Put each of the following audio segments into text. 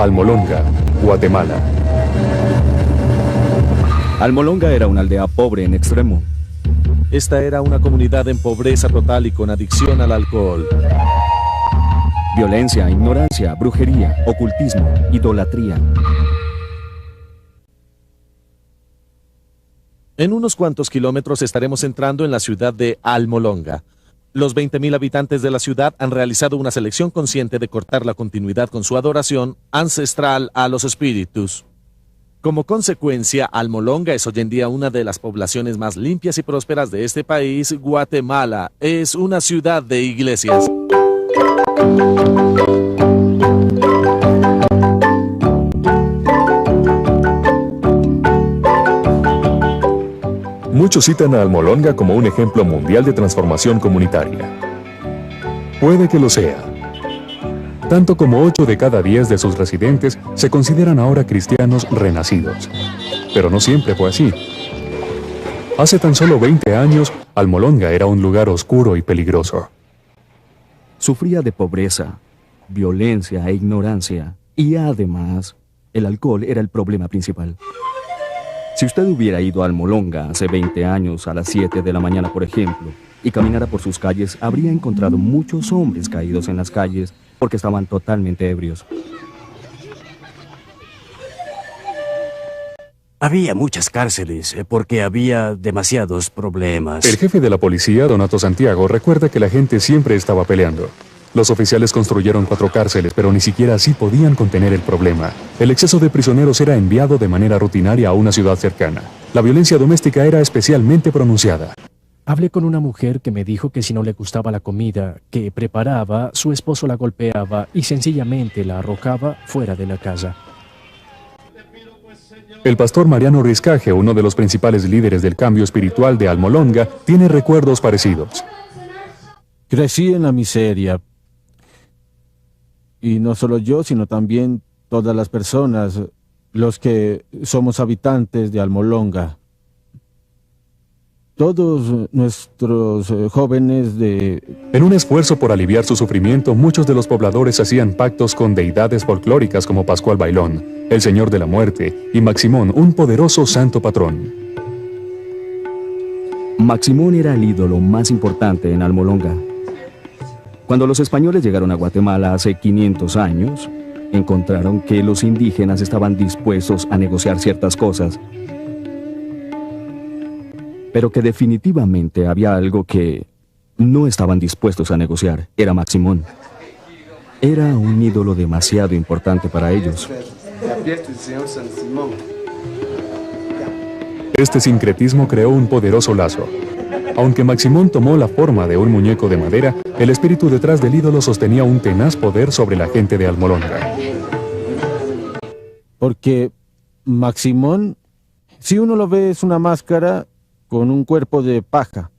Almolonga, Guatemala. Almolonga era una aldea pobre en extremo. Esta era una comunidad en pobreza total y con adicción al alcohol. Violencia, ignorancia, brujería, ocultismo, idolatría. En unos cuantos kilómetros estaremos entrando en la ciudad de Almolonga. Los 20.000 habitantes de la ciudad han realizado una selección consciente de cortar la continuidad con su adoración ancestral a los espíritus. Como consecuencia, Almolonga es hoy en día una de las poblaciones más limpias y prósperas de este país. Guatemala es una ciudad de iglesias. Muchos citan a Almolonga como un ejemplo mundial de transformación comunitaria. Puede que lo sea. Tanto como 8 de cada 10 de sus residentes se consideran ahora cristianos renacidos. Pero no siempre fue así. Hace tan solo 20 años, Almolonga era un lugar oscuro y peligroso. Sufría de pobreza, violencia e ignorancia. Y además, el alcohol era el problema principal. Si usted hubiera ido a Almolonga hace 20 años a las 7 de la mañana, por ejemplo, y caminara por sus calles, habría encontrado muchos hombres caídos en las calles porque estaban totalmente ebrios. Había muchas cárceles porque había demasiados problemas. El jefe de la policía, Donato Santiago, recuerda que la gente siempre estaba peleando. Los oficiales construyeron 4 cárceles, pero ni siquiera así podían contener el problema. El exceso de prisioneros era enviado de manera rutinaria a una ciudad cercana. La violencia doméstica era especialmente pronunciada. Hablé con una mujer que me dijo que si no le gustaba la comida que preparaba, su esposo la golpeaba y sencillamente la arrojaba fuera de la casa. El pastor Mariano Riscaje, uno de los principales líderes del cambio espiritual de Almolonga, tiene recuerdos parecidos. Crecí en la miseria. Y no solo yo, sino también todas las personas, los que somos habitantes de Almolonga. Todos nuestros jóvenes En un esfuerzo por aliviar su sufrimiento, muchos de los pobladores hacían pactos con deidades folclóricas como Pascual Bailón, el Señor de la Muerte, y Maximón, un poderoso santo patrón. Maximón era el ídolo más importante en Almolonga. Cuando los españoles llegaron a Guatemala hace 500 años, encontraron que los indígenas estaban dispuestos a negociar ciertas cosas, pero que definitivamente había algo que no estaban dispuestos a negociar. Era Maximón. Era un ídolo demasiado importante para ellos. Este sincretismo creó un poderoso lazo. Aunque Maximón tomó la forma de un muñeco de madera, el espíritu detrás del ídolo sostenía un tenaz poder sobre la gente de Almolonga. Porque Maximón, si uno lo ve, es una máscara con un cuerpo de paja.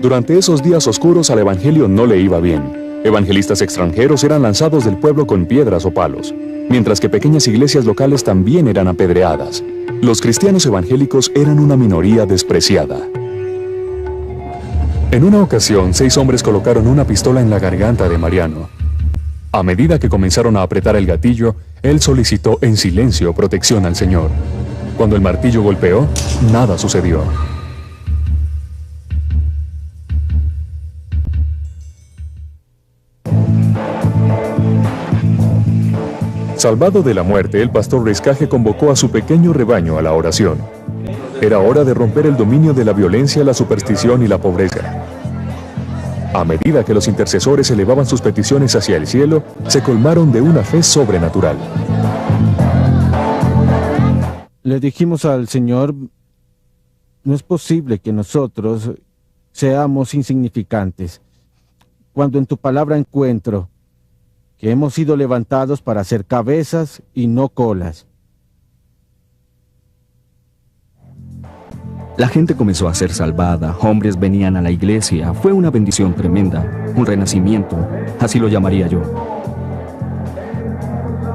Durante esos días oscuros al evangelio no le iba bien. Evangelistas extranjeros eran lanzados del pueblo con piedras o palos, mientras que pequeñas iglesias locales también eran apedreadas. Los cristianos evangélicos eran una minoría despreciada. En una ocasión, 6 hombres colocaron una pistola en la garganta de Mariano. A medida que comenzaron a apretar el gatillo, él solicitó en silencio protección al Señor. Cuando el martillo golpeó, nada sucedió. Salvado de la muerte, el pastor Riscaje convocó a su pequeño rebaño a la oración. Era hora de romper el dominio de la violencia, la superstición y la pobreza. A medida que los intercesores elevaban sus peticiones hacia el cielo, se colmaron de una fe sobrenatural. Le dijimos al Señor, no es posible que nosotros seamos insignificantes. Cuando en tu palabra encuentro que hemos sido levantados para ser cabezas y no colas. La gente comenzó a ser salvada, hombres venían a la iglesia, fue una bendición tremenda, un renacimiento, así lo llamaría yo.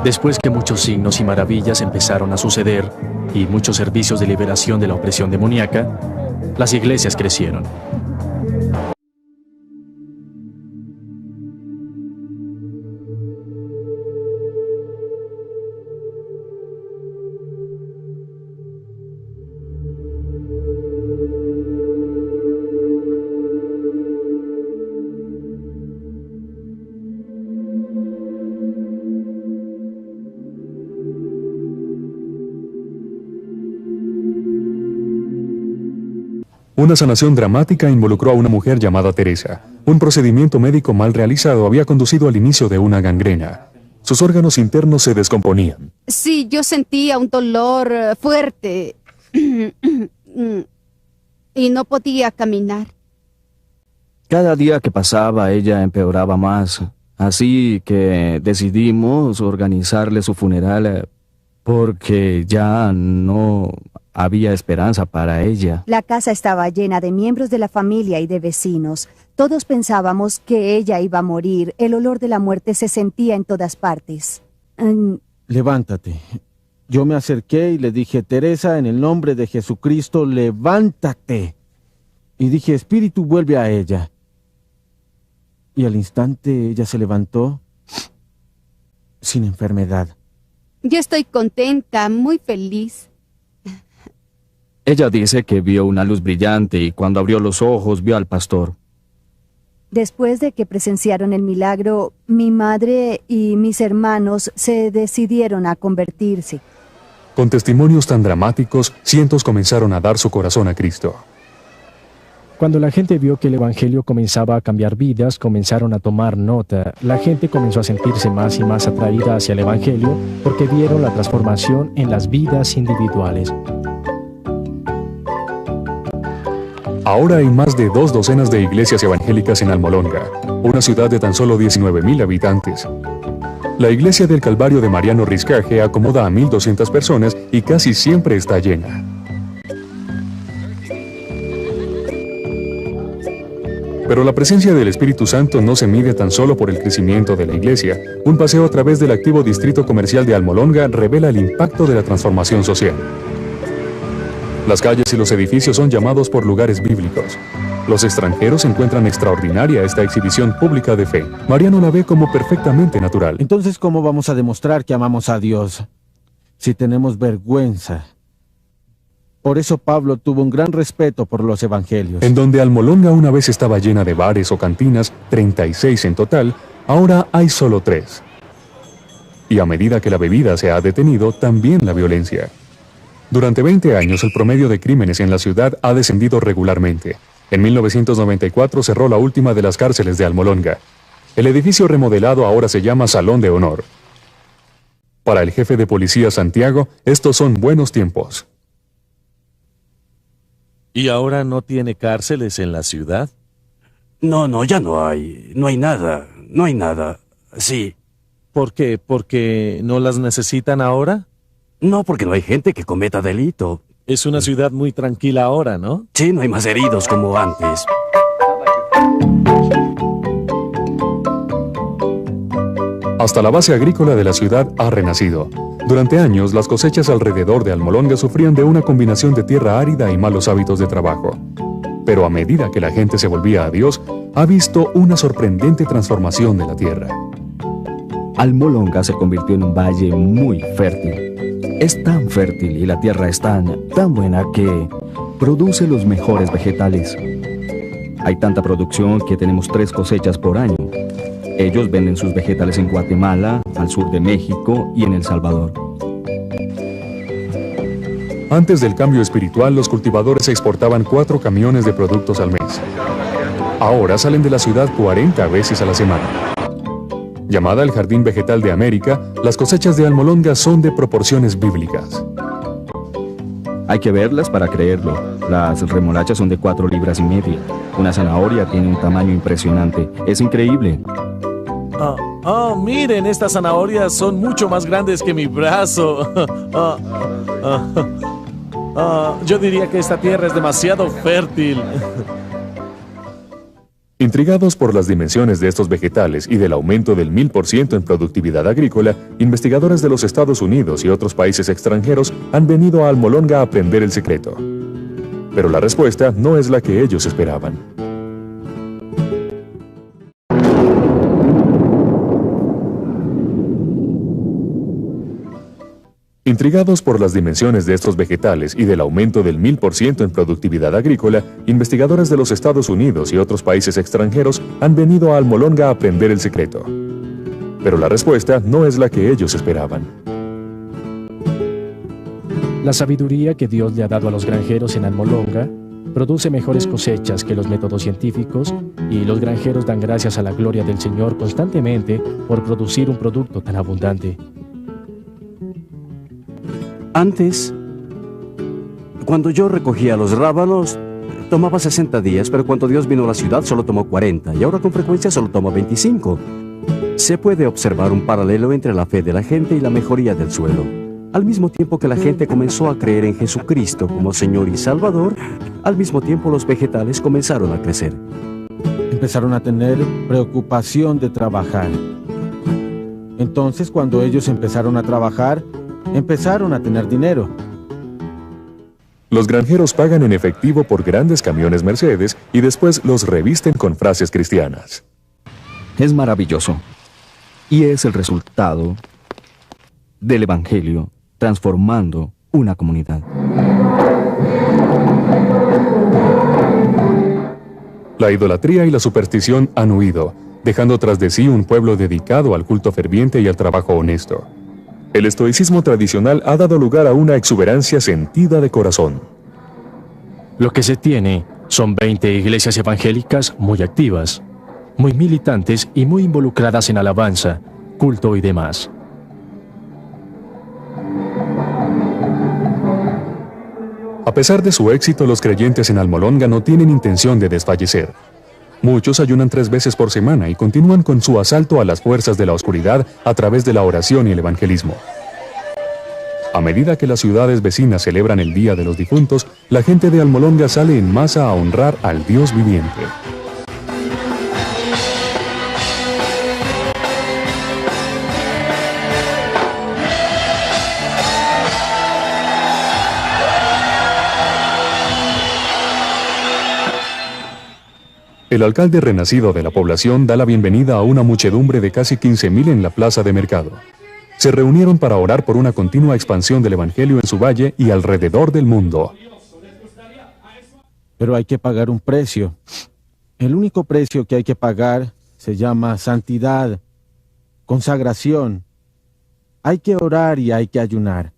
Después que muchos signos y maravillas empezaron a suceder y muchos servicios de liberación de la opresión demoníaca, las iglesias crecieron. Una sanación dramática involucró a una mujer llamada Teresa. Un procedimiento médico mal realizado había conducido al inicio de una gangrena. Sus órganos internos se descomponían. Sí, yo sentía un dolor fuerte y no podía caminar. Cada día que pasaba ella empeoraba más, así que decidimos organizarle su funeral porque ya no había esperanza para ella. La casa estaba llena de miembros de la familia y de vecinos. Todos pensábamos que ella iba a morir. El olor de la muerte se sentía en todas partes. Levántate. Yo me acerqué y le dije, Teresa, en el nombre de Jesucristo, levántate. Y dije, Espíritu, vuelve a ella. Y al instante ella se levantó sin enfermedad. Yo estoy contenta, muy feliz. Ella dice que vio una luz brillante y cuando abrió los ojos vio al pastor. Después de que presenciaron el milagro, mi madre y mis hermanos se decidieron a convertirse. Con testimonios tan dramáticos, cientos comenzaron a dar su corazón a Cristo. Cuando la gente vio que el Evangelio comenzaba a cambiar vidas, comenzaron a tomar nota. La gente comenzó a sentirse más y más atraída hacia el Evangelio porque vieron la transformación en las vidas individuales. Ahora hay más de 2 docenas de iglesias evangélicas en Almolonga, una ciudad de tan solo 19,000 habitantes. La iglesia del Calvario de Mariano Riscaje acomoda a 1,200 personas y casi siempre está llena. Pero la presencia del Espíritu Santo no se mide tan solo por el crecimiento de la iglesia. Un paseo a través del activo distrito comercial de Almolonga revela el impacto de la transformación social. Las calles y los edificios son llamados por lugares bíblicos. Los extranjeros encuentran extraordinaria esta exhibición pública de fe. Mariano la ve como perfectamente natural. Entonces, ¿cómo vamos a demostrar que amamos a Dios si tenemos vergüenza? Por eso Pablo tuvo un gran respeto por los evangelios. En donde Almolonga una vez estaba llena de bares o cantinas, 36 en total, ahora hay solo 3. Y a medida que la bebida se ha detenido, también la violencia. Durante 20 años, el promedio de crímenes en la ciudad ha descendido regularmente. En 1994 cerró la última de las cárceles de Almolonga. El edificio remodelado ahora se llama Salón de Honor. Para el jefe de policía Santiago, estos son buenos tiempos. ¿Y ahora no tiene cárceles en la ciudad? No, ya no hay. No hay nada. Sí. ¿Por qué? ¿Porque no las necesitan ahora? No, porque no hay gente que cometa delito. Es una ciudad muy tranquila ahora, ¿no? Sí, no hay más heridos como antes. Hasta la base agrícola de la ciudad ha renacido. Durante años, las cosechas alrededor de Almolonga sufrían de una combinación de tierra árida y malos hábitos de trabajo. Pero a medida que la gente se volvía a Dios, ha visto una sorprendente transformación de la tierra. Almolonga se convirtió en un valle muy fértil. Es tan fértil y la tierra es tan buena que produce los mejores vegetales. Hay tanta producción que tenemos 3 cosechas por año. Ellos venden sus vegetales en Guatemala, al sur de México y en El Salvador. Antes del cambio espiritual, los cultivadores exportaban 4 camiones de productos al mes. Ahora salen de la ciudad 40 veces a la semana. Llamada el Jardín Vegetal de América, las cosechas de Almolonga son de proporciones bíblicas. Hay que verlas para creerlo. Las remolachas son de 4 libras y media. Una zanahoria tiene un tamaño impresionante. Es increíble. Miren, estas zanahorias son mucho más grandes que mi brazo. Yo diría que esta tierra es demasiado fértil. Intrigados por las dimensiones de estos vegetales y del aumento del 1000% en productividad agrícola, investigadores de los Estados Unidos y otros países extranjeros han venido a Almolonga a aprender el secreto. Pero la respuesta no es la que ellos esperaban. Intrigados por las dimensiones de estos vegetales y del aumento del 1000% en productividad agrícola, investigadores de los Estados Unidos y otros países extranjeros han venido a Almolonga a aprender el secreto. Pero la respuesta no es la que ellos esperaban. La sabiduría que Dios le ha dado a los granjeros en Almolonga produce mejores cosechas que los métodos científicos y los granjeros dan gracias a la gloria del Señor constantemente por producir un producto tan abundante. Antes, cuando yo recogía los rábanos, tomaba 60 días, pero cuando Dios vino a la ciudad solo tomó 40 y ahora con frecuencia solo toma 25. Se puede observar un paralelo entre la fe de la gente y la mejoría del suelo. Al mismo tiempo que la gente comenzó a creer en Jesucristo como Señor y Salvador, al mismo tiempo los vegetales comenzaron a crecer. Empezaron a tener preocupación de trabajar. Entonces, cuando ellos empezaron a trabajar, empezaron a tener dinero. Los granjeros pagan en efectivo por grandes camiones Mercedes y después los revisten con frases cristianas. Es maravilloso. Y es el resultado del Evangelio transformando una comunidad. La idolatría y la superstición han huido, dejando tras de sí un pueblo dedicado al culto ferviente y al trabajo honesto. El estoicismo tradicional ha dado lugar a una exuberancia sentida de corazón. Lo que se tiene son 20 iglesias evangélicas muy activas, muy militantes y muy involucradas en alabanza, culto y demás. A pesar de su éxito, los creyentes en Almolonga no tienen intención de desfallecer. Muchos ayunan 3 veces por semana y continúan con su asalto a las fuerzas de la oscuridad a través de la oración y el evangelismo. A medida que las ciudades vecinas celebran el Día de los Difuntos, la gente de Almolonga sale en masa a honrar al Dios viviente. El alcalde renacido de la población da la bienvenida a una muchedumbre de casi 15.000 en la plaza de mercado. Se reunieron para orar por una continua expansión del evangelio en su valle y alrededor del mundo. Pero hay que pagar un precio. El único precio que hay que pagar se llama santidad, consagración. Hay que orar y hay que ayunar.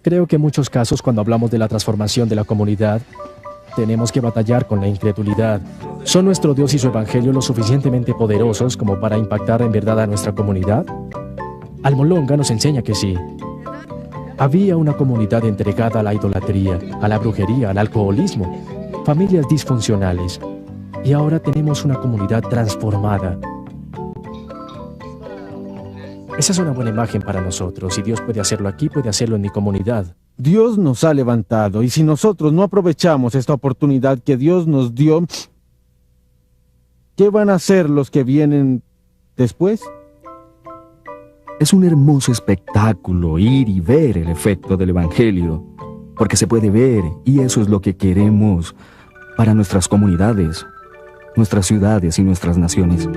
Creo que en muchos casos, cuando hablamos de la transformación de la comunidad, tenemos que batallar con la incredulidad. ¿Son nuestro Dios y su Evangelio lo suficientemente poderosos como para impactar en verdad a nuestra comunidad? Almolonga nos enseña que sí. Había una comunidad entregada a la idolatría, a la brujería, al alcoholismo, familias disfuncionales. Y ahora tenemos una comunidad transformada. Esa es una buena imagen para nosotros. Si Dios puede hacerlo aquí, puede hacerlo en mi comunidad. Dios nos ha levantado y si nosotros no aprovechamos esta oportunidad que Dios nos dio, ¿qué van a hacer los que vienen después? Es un hermoso espectáculo ir y ver el efecto del Evangelio, porque se puede ver y eso es lo que queremos para nuestras comunidades, nuestras ciudades y nuestras naciones.